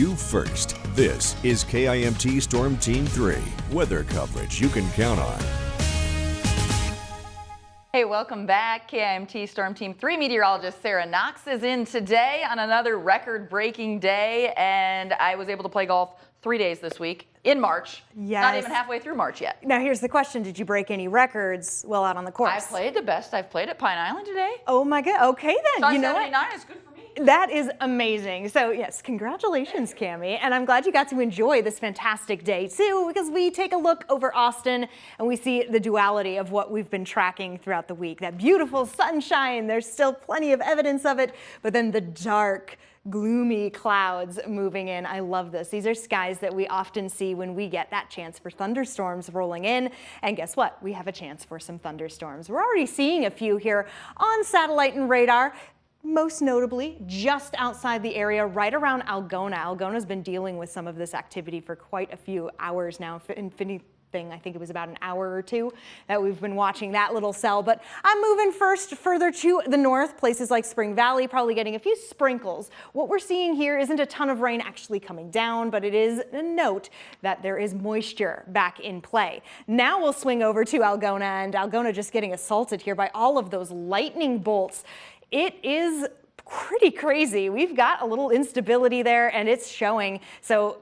You first. This is KIMT Storm Team 3. Weather coverage you can count on. Hey, welcome back. KIMT Storm Team 3 meteorologist Sarah Knox is in today on another record-breaking day, and I was able to play golf 3 days this week in March. Yes. Not even halfway through March yet. Now here's the question, did you break any records while out on the course? I played the best I've played at Pine Island today. Oh my God, okay then. Shot you know 79 what? is good for me. That is amazing. So yes, congratulations, Cammie. And I'm glad you got to enjoy this fantastic day too, because we take a look over Austin and we see the duality of what we've been tracking throughout the week. That beautiful sunshine, there's still plenty of evidence of it, but then the dark, gloomy clouds moving in. I love this. These are skies that we often see when we get that chance for thunderstorms rolling in. And guess what? We have a chance for some thunderstorms. We're already seeing a few here on satellite and radar. Most notably, just outside the area, right around Algona. Algona's been dealing with some of this activity for quite a few hours now. I think it was about an hour or two that we've been watching that little cell. But I'm moving first further to the north, places like Spring Valley, probably getting a few sprinkles. What we're seeing here isn't a ton of rain actually coming down, but it is a note that there is moisture back in play. Now we'll swing over to Algona, and Algona just getting assaulted here by all of those lightning bolts. It is pretty crazy. We've got a little instability there, and it's showing. So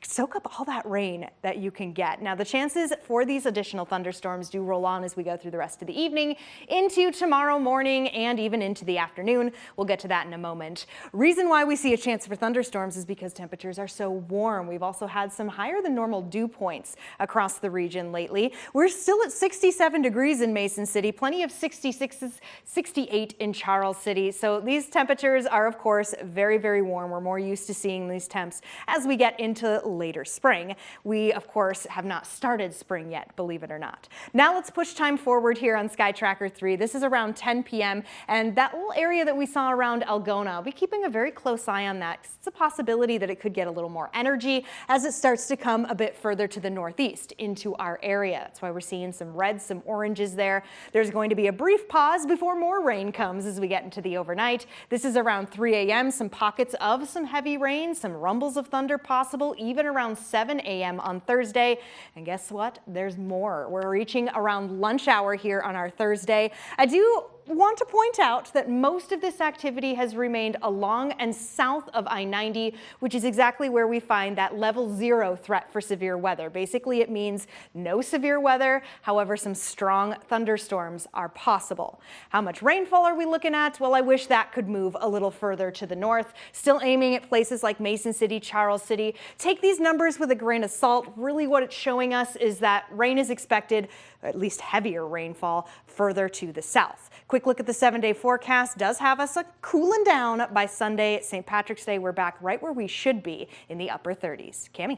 soak up all that rain that you can get. Now the chances for these additional thunderstorms do roll on as we go through the rest of the evening, into tomorrow morning, and even into the afternoon. We'll get to that in a moment. Reason why we see a chance for thunderstorms is because temperatures are so warm. We've also had some higher than normal dew points across the region lately. We're still at 67 degrees in Mason City, plenty of 66s, 68 in Charles City. So these temperatures are of course very, very warm. We're more used to seeing these temps as we get into later spring. We, of course, have not started spring yet, believe it or not. Now let's push time forward here on Sky Tracker 3. This is around 10 p.m. and that little area that we saw around Algona, I'll be keeping a very close eye on that because it's a possibility that it could get a little more energy as it starts to come a bit further to the northeast into our area. That's why we're seeing some reds, some oranges there. There's going to be a brief pause before more rain comes as we get into the overnight. This is around 3 a.m. Some pockets of some heavy rain, some rumbles of thunder possible, even around 7 a.m. on Thursday. And guess what? There's more. We're reaching around lunch hour here on our Thursday. I do want to point out that most of this activity has remained along and south of I-90, which is exactly where we find that level 0 threat for severe weather. Basically, it means no severe weather. However, some strong thunderstorms are possible. How much rainfall are we looking at? Well, I wish that could move a little further to the north. Still aiming at places like Mason City, Charles City. Take these numbers with a grain of salt. Really what it's showing us is that rain is expected, at least heavier rainfall, further to the south. Quick look at the 7-day forecast does have us cooling down by Sunday, St. Patrick's Day. We're back right where we should be in the upper 30s. Cammie.